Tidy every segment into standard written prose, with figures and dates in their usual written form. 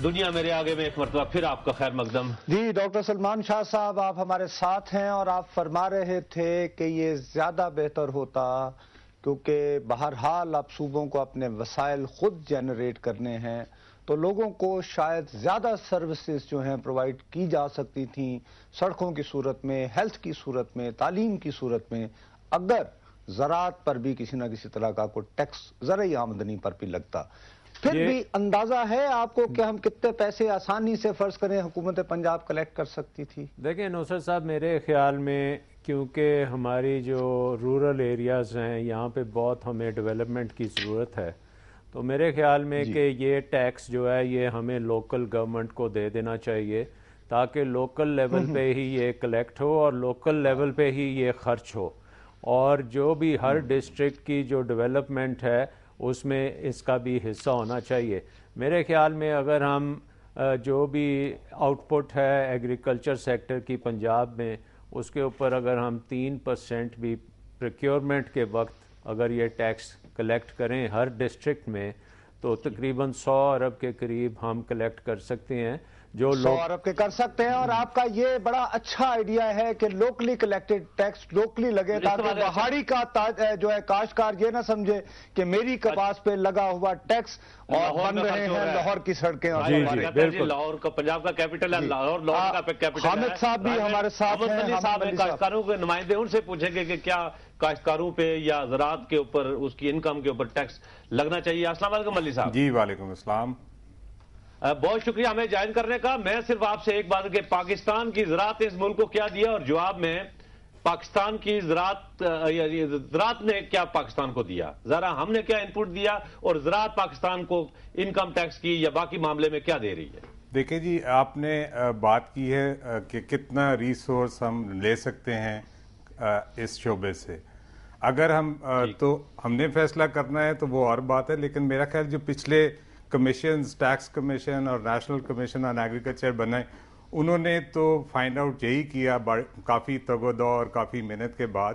دنیا میرے آگے میں ایک مرتبہ پھر آپ کا خیر مقدم. جی ڈاکٹر سلمان شاہ صاحب، آپ ہمارے ساتھ ہیں اور آپ فرما رہے تھے کہ یہ زیادہ بہتر ہوتا کیونکہ بہرحال اب صوبوں کو اپنے وسائل خود جنریٹ کرنے ہیں تو لوگوں کو شاید زیادہ سروسز جو ہیں پرووائڈ کی جا سکتی تھیں سڑکوں کی صورت میں، ہیلتھ کی صورت میں، تعلیم کی صورت میں، اگر زراعت پر بھی کسی نہ کسی طرح کا کوئی ٹیکس زرعی آمدنی پر بھی لگتا. پھر بھی اندازہ ہے آپ کو کہ ہم کتنے پیسے آسانی سے فرض کریں حکومت پنجاب کلیکٹ کر سکتی تھی؟ دیکھیں نوسر صاحب، میرے خیال میں کیونکہ ہماری جو رورل ایریاز ہیں یہاں پہ بہت ہمیں ڈیولپمنٹ کی ضرورت ہے، تو میرے خیال میں کہ یہ ٹیکس جو ہے یہ ہمیں لوکل گورنمنٹ کو دے دینا چاہیے تاکہ لوکل لیول پہ ہی یہ کلیکٹ ہو اور لوکل لیول پہ ہی یہ خرچ ہو، اور جو بھی ہر ڈسٹرکٹ کی جو ڈیولپمنٹ ہے اس میں اس کا بھی حصہ ہونا چاہیے. میرے خیال میں اگر ہم جو بھی آؤٹ پٹ ہے ایگریکلچر سیکٹر کی پنجاب میں اس کے اوپر اگر ہم 3% بھی پروکیورمنٹ کے وقت اگر یہ ٹیکس کلیکٹ کریں ہر ڈسٹرکٹ میں تو تقریباً 100 ارب کے قریب ہم کلیکٹ کر سکتے ہیں جو 100 ارب کے کر سکتے ہیں. اور آپ کا یہ بڑا اچھا آئیڈیا ہے کہ لوکلی کلیکٹڈ ٹیکس لوکلی لگے تاکہ پہاڑی کا جو ہے کاشتکار یہ نہ سمجھے کہ میری کپاس پہ لگا ہوا ٹیکس اور بن رہے ہیں لاہور کی سڑکیں. لاہور کا پنجاب کا کیپٹل ہے لاہور، لاہور کا کیپٹل ہے. حامد صاحب بھی ہمارے ساتھ ہیں. کاشتکاروں کے نمائندے ان سے پوچھیں گے کہ کیا کاشتکاروں پہ یا زراعت کے اوپر اس کی انکم کے اوپر ٹیکس لگنا چاہیے. السلام علیکم ملی صاحب. جی وعلیکم السلام. بہت شکریہ ہمیں جوائن کرنے کا. میں صرف آپ سے ایک بات کہ پاکستان کی زراعت اس ملک کو کیا دیا اور جواب میں پاکستان کی زراعت نے کیا پاکستان کو دیا، ذرا ہم نے کیا انپٹ دیا اور زراعت پاکستان کو انکم ٹیکس کی یا باقی معاملے میں کیا دے رہی ہے. دیکھیں جی، آپ نے بات کی ہے کہ کتنا ریسورس ہم لے سکتے ہیں اس شعبے سے. اگر تو ہم نے فیصلہ کرنا ہے تو وہ اور بات ہے، لیکن میرا خیال جو پچھلے کمیشنز ٹیکس کمیشن اور نیشنل کمیشن آن ایگریکلچر بنائے انہوں نے تو فائنڈ آؤٹ یہی کیا کافی تگ و دو اور کافی محنت کے بعد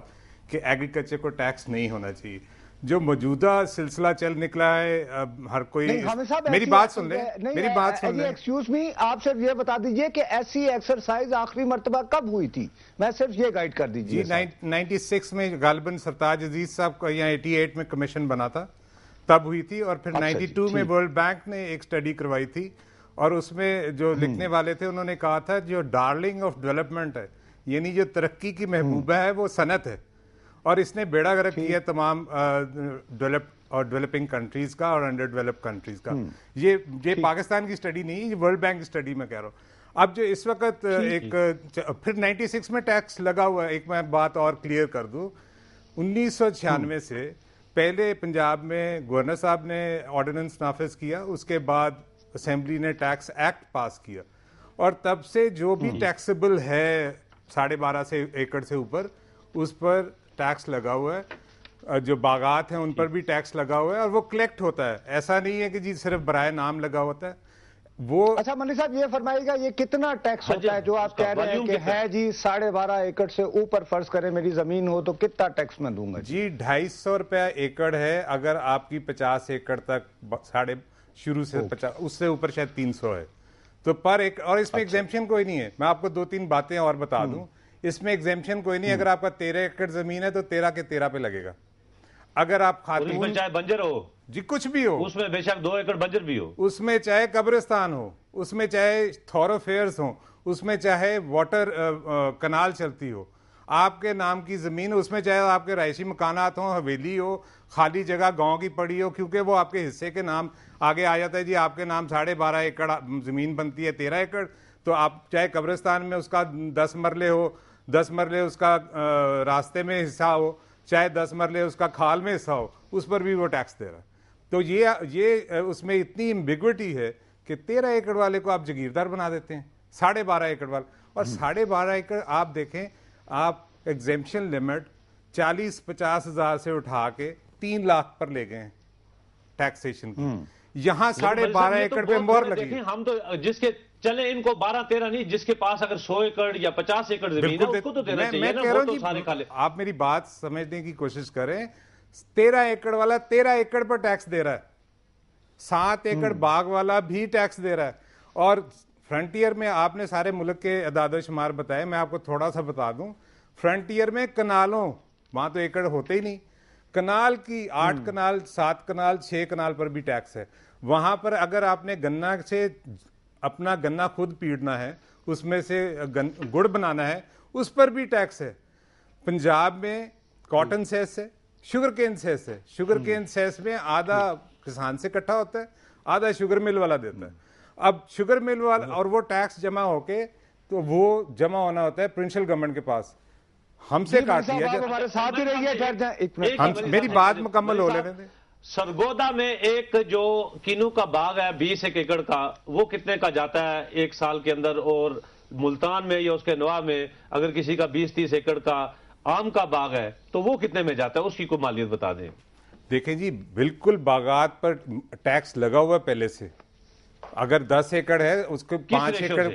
کہ ایگریکلچر کو ٹیکس نہیں ہونا چاہیے. جو موجودہ سلسلہ چل نکلا ہے ہر کوئی میری بات سن لیں ایکسکیوز می، آپ صرف یہ بتا دیجئے کہ ایسی ایکسرسائز آخری مرتبہ کب ہوئی تھی؟ میں صرف یہ گائیڈ کر دیجئے. 96 میں غالباً سرتاج عزیز صاحب کا یہاں 88 میں کمیشن بنا تھا تب ہوئی تھی، اور پھر 92 میں ورلڈ بینک نے ایک سٹڈی کروائی تھی اور اس میں جو لکھنے والے تھے انہوں نے کہا تھا جو ڈارلنگ آف ڈیولپمنٹ ہے یعنی جو ترقی کی محبوبہ ہے وہ صنعت ہے، اور اس نے بیڑا غرق کیا تمام ڈیولپنگ کنٹریز کا اور انڈر ڈیولپ کنٹریز کا. یہ پاکستان کی سٹڈی نہیں ہے، یہ ورلڈ بینک کی سٹڈی میں کہہ رہا ہوں. اب جو اس وقت ایک پھر 96 میں ٹیکس لگا ہوا ہے. ایک میں بات اور کلیئر کر دوں، 1996 سے پہلے پنجاب میں گورنر صاحب نے آرڈیننس نافذ کیا، اس کے بعد اسمبلی نے ٹیکس ایکٹ پاس کیا، اور تب سے جو بھی ٹیکسیبل ہے 12.5 ایکڑ سے اوپر اس پر ٹیکس لگا ہوا ہے. جو باغات ہیں ان پر بھی ٹیکس لگا ہوا ہے اور وہ کلیکٹ ہوتا ہے. ایسا نہیں ہے کہ جی صرف برائے نام لگا ہوتا ہے وہ. اچھا ملی صاحب یہ فرمائیے گا یہ کتنا ٹیکس ہوتا ہے جو آپ کہہ رہے ہیں کہ ہے جی 12.5 ایکڑ سے اوپر فرض کریں میری زمین ہو تو کتنا ٹیکس میں دوں گا؟ جی 250 روپیہ ایکڑ ہے. اگر آپ کی 50 ایکڑ تک شروع سے 50 اس سے اوپر شاید 300 ہے تو پر ایک. اور اس میں ایگزیمپشن کوئی نہیں ہے. میں آپ کو 2-3 باتیں اور بتا دوں. اس میں ایگزیمپشن کوئی نہیں. اگر آپ کا 13 ایکڑ زمین ہے تو 13 کے 13 پہ لگے گا. اگر آپ خاتون چاہے بنجر ہو جی کچھ بھی ہو اس میں بے شک 2 ایکڑ بنجر بھی ہو، اس میں چاہے قبرستان ہو، اس میں چاہے تھوروفیئرز ہوں، اس میں چاہے واٹر کنال چلتی ہو، آپ کے نام کی زمین، اس میں چاہے آپ کے رہائشی مکانات ہوں، حویلی ہو، خالی جگہ گاؤں کی پڑی ہو، کیونکہ وہ آپ کے حصے کے نام آگے آ جاتا ہے. جی آپ کے نام 12.5 ایکڑ زمین بنتی ہے 13 ایکڑ تو آپ چاہے قبرستان میں اس کا 10 مرلے ہو، 10 مرلے اس کا راستے میں حصہ ہو، چاہے 10 مرلے اس کا کھال میں حصہ ہو، اس پر بھی وہ ٹیکس دے رہا ہے. تو یہ اس میں اتنی ایمبیگوٹی ہے کہ 13 ایکڑ والے کو آپ جگیردار بنا دیتے ہیں 12.5 ایکڑ والے. اور 12.5 ایکڑ آپ دیکھیں، آپ ایگزیمپشن لمٹ 40-50 ہزار سے اٹھا کے 3 لاکھ پر لے گئے ہیں ٹیکسیشن کی. یہاں 12.5 ایکڑ پہ مہر لگی. ہم تو جس کے چلے ان کو 12-13 نہیں، جس کے پاس اگر 100 ایکڑ یا 50 ایکڑ زمین ہے اس کو تو دینا چاہیے نا. وہ تو سارے کھا لے. آپ میری بات سمجھنے کی کوشش کریں. 13 ایکڑ والا 13 ایکڑ پر ٹیکس دے رہا ہے، 7 ایکڑ باغ والا بھی ٹیکس دے رہا ہے، اور فرنٹیئر میں آپ نے سارے ملک کے اعداد و شمار بتائے, میں آپ کو تھوڑا سا بتا دوں. فرنٹیئر میں کنالوں, وہاں تو ایکڑ ہوتے ہی نہیں, کنال کی 8 کنال 7 کنال 6 کنال پر بھی ٹیکس ہے. وہاں پر اگر آپ نے گنا سے اپنا گنا خود پیڑنا ہے, اس میں سے گڑ بنانا ہے, اس پر بھی ٹیکس ہے. پنجاب میں کاٹن سیس ہے, شوگر کین سیس ہے. شوگر کین سیس میں آدھا کسان سے اکٹھا ہوتا ہے, آدھا شوگر مل والا دیتا ہے. اب شوگر مل والا اور وہ ٹیکس جمع ہو کے تو وہ جمع ہونا ہوتا ہے پروونشل گورنمنٹ کے پاس, ہم سے کاٹ لیا جائے. ہمارے ساتھ ہی رہیے, میری بات مکمل ہو لینے دیں. سرگودا میں ایک جو کینو کا باغ ہے 20 ایکڑ کا, وہ کتنے کا جاتا ہے ایک سال کے اندر؟ اور ملتان میں یا اس کے نواح میں اگر کسی کا 20-30 ایکڑ کا آم کا باغ ہے تو وہ کتنے میں جاتا ہے؟ اس کی کوئی مالیت بتا دیں. دیکھیں جی, بالکل باغات پر ٹیکس لگا ہوا ہے پہلے سے. اگر 10 ایکڑ ہے اس کو 5 ایکڑ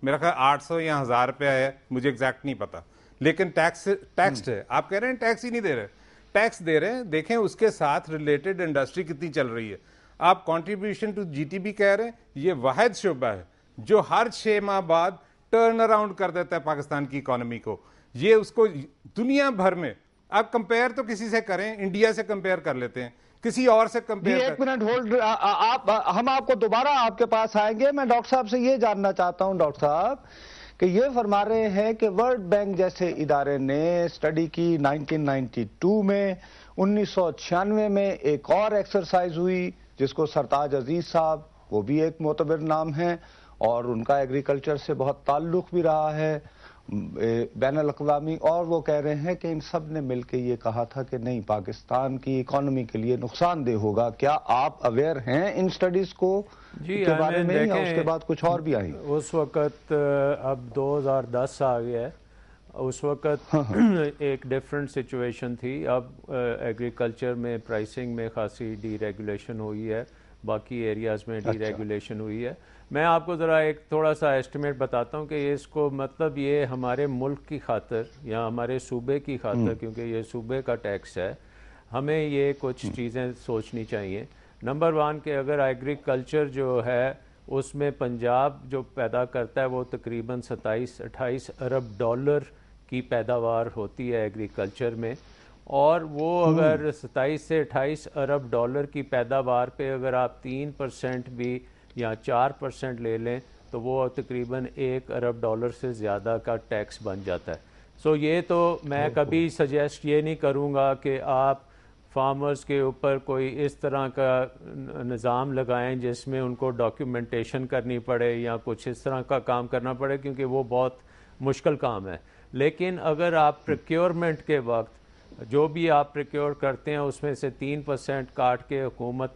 میرا خیال 800 یا 1000 روپیہ ہے, مجھے ایگزیکٹ نہیں پتا, لیکن ٹیکسڈ ہے. آپ کہہ رہے ہیں ٹیکس ہی نہیں دے رہے, ٹیکس دے رہے ہیں. دیکھیں اس کے ساتھ ریلیٹڈ انڈسٹری کتنی چل رہی ہے. آپ contribution to G T P کہہ رہے ہیں, یہ واحد شعبہ ہے جو ہر 6 ماہ بعد ٹرن اراؤنڈ کر دیتا ہے پاکستان کی اکانومی کو. یہ اس کو دنیا بھر میں آپ کمپیئر تو کسی سے کریں, انڈیا سے کمپیئر کر لیتے ہیں, کسی اور سے کمپیئر. ایک منٹ ہولڈ, ہم آپ کو دوبارہ آپ کے پاس آئیں گے. میں ڈاکٹر صاحب سے یہ جاننا چاہتا ہوں ڈاکٹر صاحب کہ یہ فرما رہے ہیں کہ ورلڈ بینک جیسے ادارے نے اسٹڈی کی 1992 میں, 1996 میں ایک اور ایکسرسائز ہوئی جس کو سرتاج عزیز صاحب, وہ بھی ایک معتبر نام ہے اور ان کا ایگریکلچر سے بہت تعلق بھی رہا ہے بین الاقوامی, اور وہ کہہ رہے ہیں کہ ان سب نے مل کے یہ کہا تھا کہ نہیں, پاکستان کی اکانومی کے لیے نقصان دہ ہوگا. کیا آپ اویئر ہیں ان سٹڈیز کو کے بارے میں, یا اس کے بعد کچھ اور بھی آئی؟ اس وقت اب 2010 آ گیا ہے, اس وقت ایک ڈیفرنٹ سچویشن تھی. اب ایگریکلچر میں پرائسنگ میں خاصی ڈی ریگولیشن ہوئی ہے, باقی ایریاز میں ڈی ریگولیشن ہوئی ہے. میں آپ کو ذرا ایک تھوڑا سا ایسٹیمیٹ بتاتا ہوں کہ اس کو مطلب یہ ہمارے ملک کی خاطر یا ہمارے صوبے کی خاطر, کیونکہ یہ صوبے کا ٹیکس ہے, ہمیں یہ کچھ چیزیں سوچنی چاہیے. نمبر 1 کہ اگر ایگریکلچر جو ہے اس میں پنجاب جو پیدا کرتا ہے وہ تقریباً 27-28 ارب ڈالر کی پیداوار ہوتی ہے ایگریکلچر میں, اور وہ اگر 27 سے 28 ارب ڈالر کی پیداوار پہ اگر آپ 3% بھی یا 4% لے لیں تو وہ تقریباً 1 ارب ڈالر سے زیادہ کا ٹیکس بن جاتا ہے. سو یہ تو میں کبھی سجیسٹ یہ نہیں کروں گا کہ آپ فارمرز کے اوپر کوئی اس طرح کا نظام لگائیں جس میں ان کو ڈاکیومنٹیشن کرنی پڑے یا کچھ اس طرح کا کام کرنا پڑے, کیونکہ وہ بہت مشکل کام ہے. لیکن اگر آپ پروکیورمنٹ کے وقت جو بھی آپ پروکیور کرتے ہیں اس میں سے 3% کاٹ کے حکومت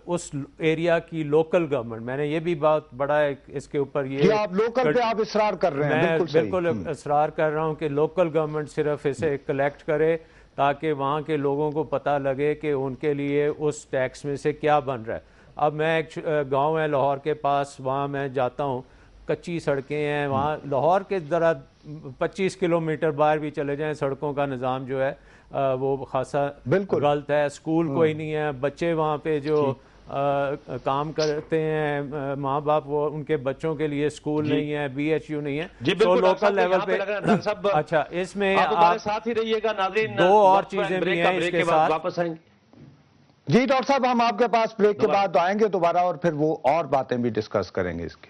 اس ایریا کی لوکل گورنمنٹ, میں نے یہ بھی بہت بڑا اس کے اوپر یہ آپ لوکل پہ آپ اصرار کر رہے ہیں, میں بالکل اصرار کر رہا ہوں کہ لوکل گورنمنٹ صرف اسے کلیکٹ کرے تاکہ وہاں کے لوگوں کو پتہ لگے کہ ان کے لیے اس ٹیکس میں سے کیا بن رہا ہے. اب میں ایک گاؤں ہے لاہور کے پاس, وہاں میں جاتا ہوں, کچی سڑکیں ہیں وہاں. لاہور کے ذرا 25 کلومیٹر باہر بھی چلے جائیں, سڑکوں کا نظام جو ہے وہ خاصا غلط ہے. اسکول کوئی نہیں ہے, بچے وہاں پہ جو کام کرتے ہیں ماں باپ, وہ ان کے بچوں کے لیے اسکول نہیں ہے, بی ایچ یو نہیں ہے. تو لوکل لیول پہ اچھا اس میں آپ ساتھ ہی رہیے گا ناظرین, 2 اور چیزیں بھی ہیں اس کے ساتھ. واپس آئیں گے جی ڈاکٹر صاحب, ہم آپ کے پاس بریک کے بعد آئیں گے دوبارہ اور پھر وہ اور باتیں بھی ڈسکس کریں گے اس کی.